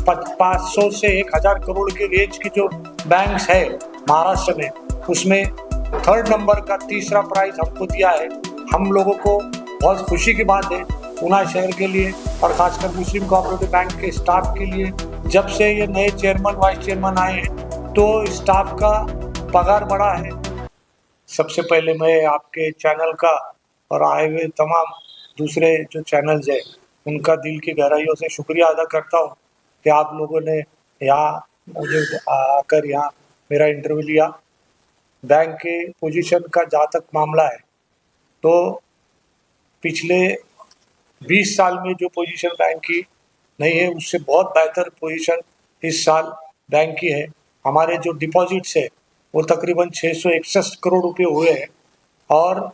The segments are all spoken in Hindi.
500 से 1000 करोड़ की रेंज की जो बैंक्स है महाराष्ट्र में, उसमें थर्ड नंबर का तीसरा प्राइज हमको दिया है। हम लोगों को बहुत खुशी की बात है पुणे शहर के लिए और खासकर मुस्लिम कोऑपरेटिव बैंक के स्टाफ के लिए। जब से ये नए चेयरमैन वाइस चेयरमैन आए हैं तो स्टाफ का पगार बढ़ा है। सबसे पहले मैं आपके चैनल का और आए हुए तमाम दूसरे जो चैनल्स है उनका दिल की गहराइयों से शुक्रिया अदा करता हूँ कि आप लोगों ने यहाँ मुझे आकर यहाँ मेरा इंटरव्यू लिया। बैंक के पोजीशन का जहाँ तक मामला है तो पिछले 20 साल में जो पोजीशन बैंक की नहीं है उससे बहुत बेहतर पोजीशन इस साल बैंक की है। हमारे जो डिपॉजिट्स है वो तकरीबन 661 करोड़ रुपए हुए हैं और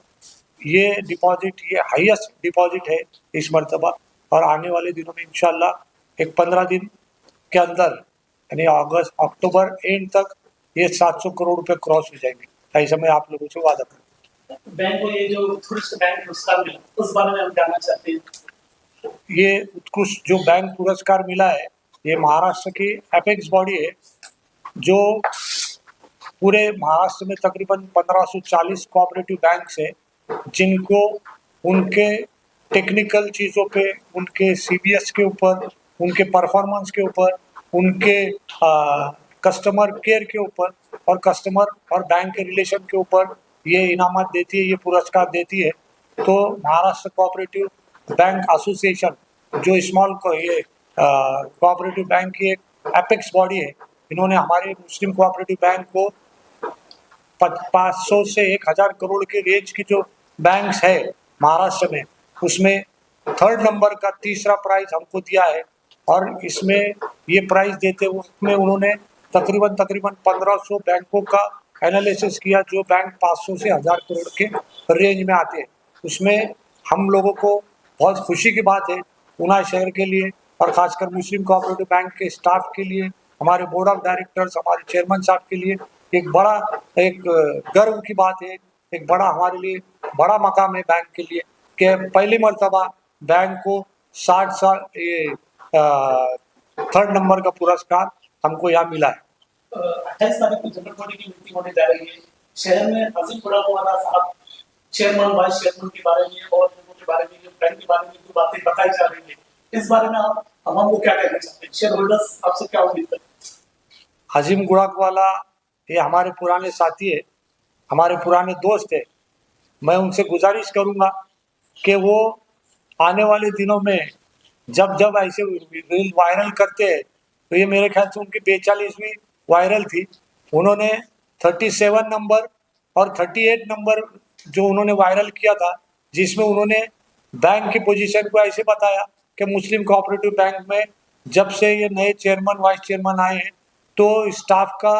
ये डिपॉजिट ये हाईएस्ट डिपॉजिट है इस मर्तबा। और आने वाले दिनों में इंशाल्लाह एक 15 दिन के अंदर यानी अक्टूबर एंड तक ये 700 करोड़ रुपए क्रॉस हो जाएंगे। ऐसा मैं आप लोगों से वादा करता हूँ। बैंक को ये जो उत्कृष्ट बैंक पुरस्कार मिला उस बारे में हम जानना चाहते हैं। ये उत्कृष्ट जो बैंक पुरस्कार मिला है ये महाराष्ट्र की एपेक्स बॉडी है जो पूरे महाराष्ट्र में तकरीबन 1540 कोऑपरेटिव बैंक्स है जिनको उनके टेक्निकल चीज़ों पे, उनके सीबीएस के ऊपर, उनके परफॉर्मेंस के ऊपर, उनके कस्टमर केयर के ऊपर और कस्टमर और बैंक के रिलेशन के ऊपर ये इनामत देती है, ये पुरस्कार देती है। तो महाराष्ट्र कोऑपरेटिव बैंक एसोसिएशन जो स्मॉल को ये कोऑपरेटिव बैंक की एक एपेक्स बॉडी है, इन्होंने हमारे मुस्लिम कोऑपरेटिव बैंक को 500 से 1000 करोड़ की रेंज की जो बैंक्स है महाराष्ट्र में, उसमें थर्ड नंबर का तीसरा प्राइज हमको दिया है। और इसमें ये प्राइज देते उसमें उन्होंने तकरीबन 1500 बैंकों का एनालिसिस किया जो बैंक 500 से 1000 करोड़ के रेंज में आते हैं। उसमें हम लोगों को बहुत खुशी की बात है पुणे शहर के लिए और ख़ासकर मुस्लिम कोऑपरेटिव बैंक के स्टाफ के लिए, हमारे बोर्ड ऑफ डायरेक्टर्स, हमारे चेयरमैन साहब के लिए एक गर्व की बात है, एक बड़ा हमारे लिए बड़ा मकाम है बैंक के लिए कि पहली मर्तबा बैंक को 60 साल ये थर्ड नंबर का पुरस्कार हमको यहाँ मिला है। 28 तारीख को जनरल बॉडी की मीटिंग होने जा रही है। शहर में अजीम खुराना साहब चेयरमैन वाइस चेयरमैन के बारे में और लोगों के बारे में, बैंक के बारे में जो बातें बताई जा रही है, इस बारे में आप हमको क्या कहना चाहते हैं? शेयर होल्डर्स आपसे क्या उम्मीद करते हैं? अजीम गुड़ाकवाला ये हमारे पुराने साथी है, हमारे पुराने दोस्त है। मैं उनसे गुजारिश करूंगा कि वो आने वाले दिनों में जब जब ऐसे रील वायरल करते हैं तो ये मेरे ख्याल से उनकी 42वीं वायरल थी। उन्होंने 37 नंबर और 38 नंबर जो उन्होंने वायरल किया था जिसमें उन्होंने बैंक की पोजीशन को ऐसे बताया कि मुस्लिम कोऑपरेटिव बैंक में जब से ये नए चेयरमैन वाइस चेयरमैन आए हैं तो स्टाफ का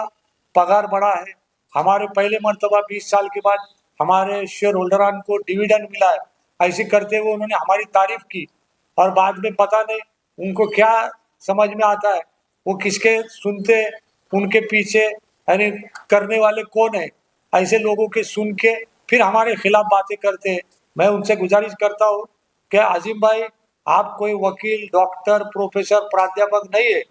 पगार बढ़ा है। हमारे पहले मर्तबा 20 साल के बाद हमारे शेयर होल्डरान को डिविडेंड मिला है। ऐसे करते हुए उन्होंने हमारी तारीफ की और बाद में पता नहीं उनको क्या समझ में आता है, वो किसके सुनते, उनके पीछे यानी करने वाले कौन है, ऐसे लोगों के सुन के फिर हमारे खिलाफ बातें करते हैं। मैं उनसे गुजारिश करता हूँ कि आजिम भाई आप कोई वकील, डॉक्टर, प्रोफेसर, प्राध्यापक नहीं है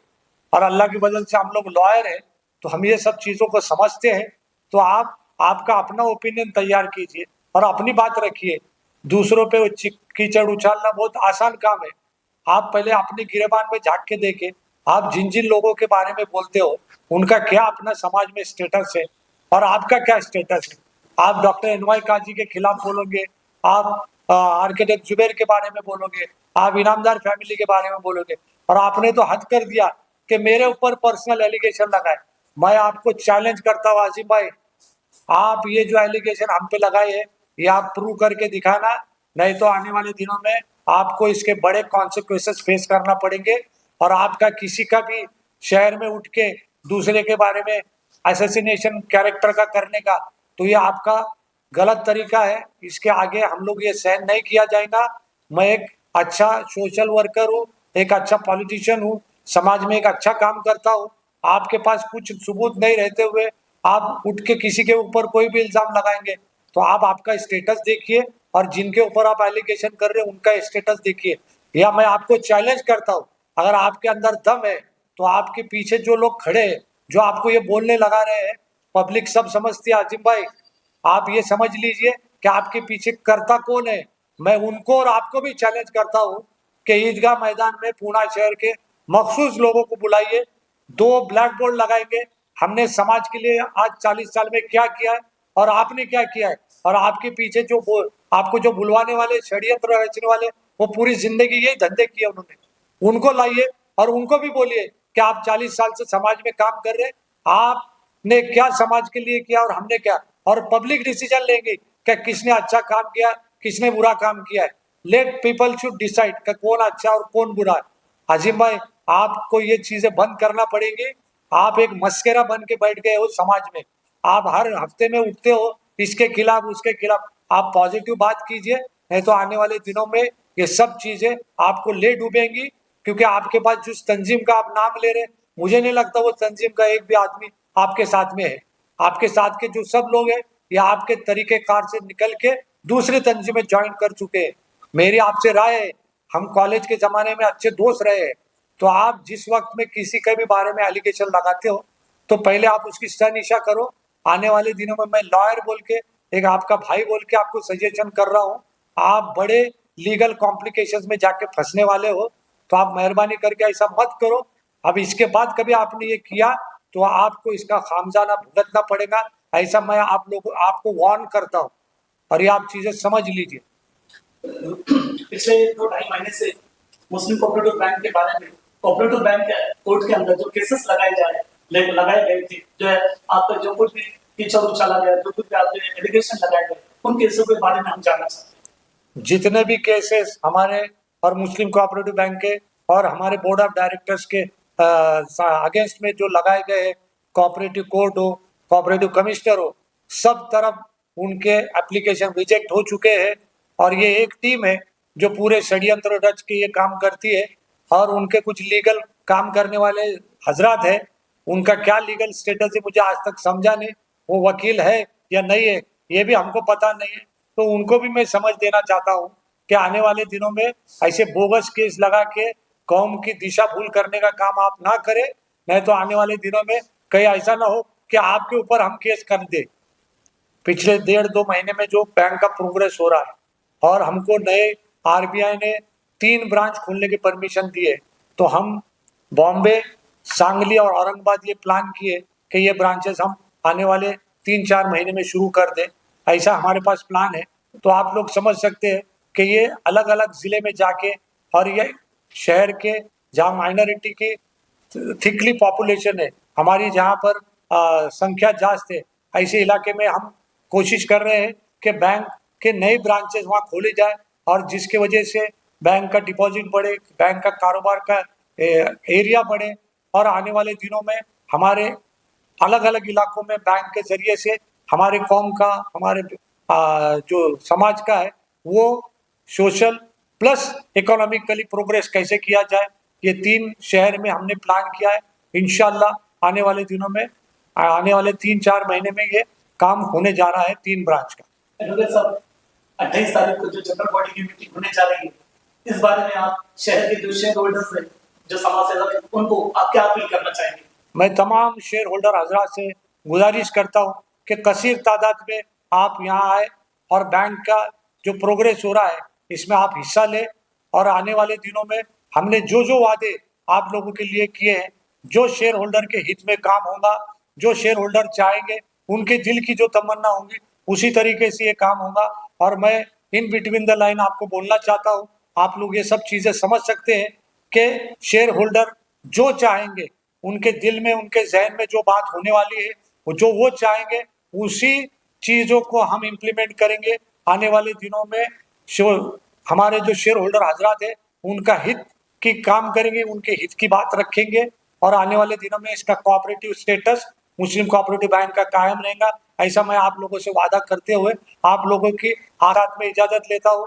और अल्लाह की वजह से हम लोग लॉयर हैं तो हम ये सब चीज़ों को समझते हैं। तो आप आपका अपना ओपिनियन तैयार कीजिए और अपनी बात रखिए। दूसरों पे कीचड़ उछालना बहुत आसान काम है। आप पहले अपने गिरेबान में झांक के देखें, आप जिन जिन लोगों के बारे में बोलते हो उनका क्या अपना समाज में स्टेटस है और आपका क्या स्टेटस है। आप डॉक्टर एनवाई काजी के खिलाफ बोलोगे, आप आर्किटेक्ट जुबैर के बारे में बोलोगे, आप इनामदार फैमिली के बारे में बोलोगे और आपने तो हद कर दिया कि मेरे ऊपर पर्सनल एलिगेशन लगाए। मैं आपको चैलेंज करता हूँ आसिम भाई, आप ये जो एलिगेशन हम पे लगाए है ये आप प्रूव करके दिखाना, नहीं तो आने वाले दिनों में आपको इसके बड़े कॉन्सिक्वेंसेस फेस करना पड़ेंगे और आपका किसी का भी शहर में उठ के दूसरे के बारे में असैसिनेशन कैरेक्टर का करने का तो ये आपका गलत तरीका है। इसके आगे हम लोग ये सहन नहीं किया जाएगा। मैं एक अच्छा सोशल वर्कर हूँ, एक अच्छा पॉलिटिशियन हूँ, समाज में एक अच्छा काम करता हूँ। आपके पास कुछ सबूत नहीं रहते हुए आप उठ के किसी के ऊपर कोई भी इल्जाम लगाएंगे तो आप आपका स्टेटस देखिए और जिनके ऊपर आप एलिगेशन कर रहे हैं उनका स्टेटस देखिए। या मैं आपको चैलेंज करता हूँ, अगर आपके अंदर दम है तो आपके पीछे जो लोग खड़े हैं, जो आपको ये बोलने लगा रहे हैं, पब्लिक सब समझती है आजिम भाई, आप ये समझ लीजिए कि आपके पीछे करता कौन है। मैं उनको और आपको भी चैलेंज करता हूँ कि ईदगाह मैदान में पूना शहर के मखसूस लोगों को बुलाइए, 2 ब्लैक बोर्ड लगाएंगे, हमने समाज के लिए आज 40 साल में क्या किया है और आपने क्या किया है, और आपके पीछे जो आपको जो बुलवाने वाले, षड्यंत्र रचने वाले, वो पूरी जिंदगी यही धंधे किए उन्होंने, उनको लाइए और उनको भी बोलिए कि आप 40 साल से समाज में काम कर रहे हैं, आपने क्या समाज के लिए किया और हमने क्या, और पब्लिक डिसीजन लेंगे कि किसने अच्छा काम किया, किसने बुरा काम किया है। लेट पीपल शुड डिसाइड कि कौन अच्छा और कौन बुरा है। आजिम भाई, आपको ये चीजें बंद करना पड़ेगी। आप एक मस्करा बन के बैठ गए हो समाज में, आप हर हफ्ते में उठते हो इसके खिलाफ उसके खिलाफ। आप पॉजिटिव बात कीजिए, नहीं तो आने वाले दिनों में ये सब चीजें आपको ले डूबेंगी, क्योंकि आपके पास जिस तंजीम का आप नाम ले रहे, मुझे नहीं लगता वो तंजीम का एक भी आदमी आपके साथ में है। आपके साथ के जो सब लोग हैं, ये आपके तरीके कार से निकल के दूसरी तंजीमें ज्वाइन कर चुके हैं। मेरी आपसे राय है, हम कॉलेज के जमाने में अच्छे दोस्त रहे हैं, तो आप जिस वक्त में किसी के भी बारे में एलिगेशन लगाते हो, तो पहले आप उसकी सनिशा करो। आने वाले दिनों में मैं लॉयर बोल के, एक आपका भाई बोल के आपको सजेशन कर रहा हूँ, आप बड़े लीगल कॉम्प्लिकेशंस में जाके फंसने वाले हो, तो आप मेहरबानी करके ऐसा मत करो। अब इसके बाद कभी आपने ये किया तो आपको इसका खामजाना भुगतना पड़ेगा, ऐसा मैं आप लोग आपको वार्न करता हूँ, और ये आप चीजें समझ लीजिए। पिछले 2-2.5 महीने से मुस्लिम कोऑपरेटिव बैंक के बारे में कोऑपरेटिव बैंक कोर्ट के अंदर जो केसेस लगाए गए थे, जो है आप पर जो कुछ भी टीचर उछाला गया, जो कुछ भी आपने एलिगेशन लगाए गए, उन केसों के बारे में हम जानना चाहते हैं। जितने भी केसेस हमारे और मुस्लिम कोऑपरेटिव बैंक के और हमारे बोर्ड ऑफ डायरेक्टर्स के अगेंस्ट में जो लगाए गए, कोऑपरेटिव कोर्ट हो, कोऑपरेटिव कमिश्नर हो, सब तरफ उनके एप्लीकेशन रिजेक्ट हो चुके हैं। और ये एक टीम है जो पूरे षड्यंत्र रच के ये काम करती है, और उनके कुछ लीगल काम करने वाले हजरात है, उनका क्या लीगल स्टेटस है मुझे आज तक समझा नहीं, वो वकील है या नहीं है ये भी हमको पता नहीं है। तो उनको भी मैं समझ देना चाहता हूँ कि आने वाले दिनों में ऐसे बोगस केस लगा के कौम की दिशा भूल करने का काम आप ना करें, नहीं तो आने वाले दिनों में कहीं ऐसा ना हो कि आपके ऊपर हम केस कर दे। पिछले 1.5-2 महीने में जो बैंक का प्रोग्रेस हो रहा है, और हमको नए आरबीआई ने 3 ब्रांच खोलने की परमिशन दी है, तो हम बॉम्बे, सांगली और औरंगाबाद ये प्लान किए कि ये ब्रांचेस हम आने वाले 3-4 महीने में शुरू कर दें, ऐसा हमारे पास प्लान है। तो आप लोग समझ सकते हैं कि ये अलग अलग जिले में जाके, और ये शहर के जहाँ माइनॉरिटी की थिकली पॉपुलेशन है, हमारी जहाँ पर संख्या जास्त है, ऐसे इलाके में हम कोशिश कर रहे हैं कि बैंक के नए ब्रांचेस वहाँ खोले जाए, और जिसके वजह से बैंक का डिपॉजिट बढ़े, बैंक का कारोबार का एरिया बढ़े, और आने वाले दिनों में हमारे अलग अलग इलाकों में बैंक के जरिए से हमारे कौम का, हमारे जो समाज का है, वो सोशल प्लस इकोनॉमिकली प्रोग्रेस कैसे किया जाए, ये 3 शहर में हमने प्लान किया है। इंशाल्लाह आने वाले दिनों में, आने वाले 3-4 महीने में ये काम होने जा रहा है 3 ब्रांच का। एडवोकेट साहब, 28 तारीख को जो जनरल बॉडी की मीटिंग होने जा रही है, इस बारे में आप शहर के जो शेयर होल्डर्स हैं, जो समाज सेवक हैं, उनको आप क्या अपील करना चाहेंगे? मैं तमाम शेयर होल्डर हजरात से गुजारिश करता हूँ कि कसीर तादाद में आप यहाँ आए, और बैंक का जो प्रोग्रेस हो रहा है इसमें आप हिस्सा लें, और आने वाले दिनों में हमने जो जो वादे आप लोगों के लिए किए हैं, जो शेयर होल्डर के हित में काम होगा, जो शेयर होल्डर चाहेंगे, उनके दिल की जो तमन्ना होंगी, उसी तरीके से ये काम होगा। और मैं इन बिटवीन द लाइन आपको बोलना चाहता हूँ, आप लोग ये सब चीज़ें समझ सकते हैं कि शेयर होल्डर जो चाहेंगे, उनके दिल में, उनके जहन में जो बात होने वाली है, जो वो चाहेंगे, उसी चीज़ों को हम इम्प्लीमेंट करेंगे। आने वाले दिनों में हमारे जो शेयर होल्डर हजरात है, उनका हित की काम करेंगे, उनके हित की बात रखेंगे, और आने वाले दिनों में इसका कोऑपरेटिव स्टेटस मुस्लिम कोऑपरेटिव बैंक का कायम रहेगा, ऐसा मैं आप लोगों से वादा करते हुए आप लोगों की हाथ में इजाजत लेता हूँ।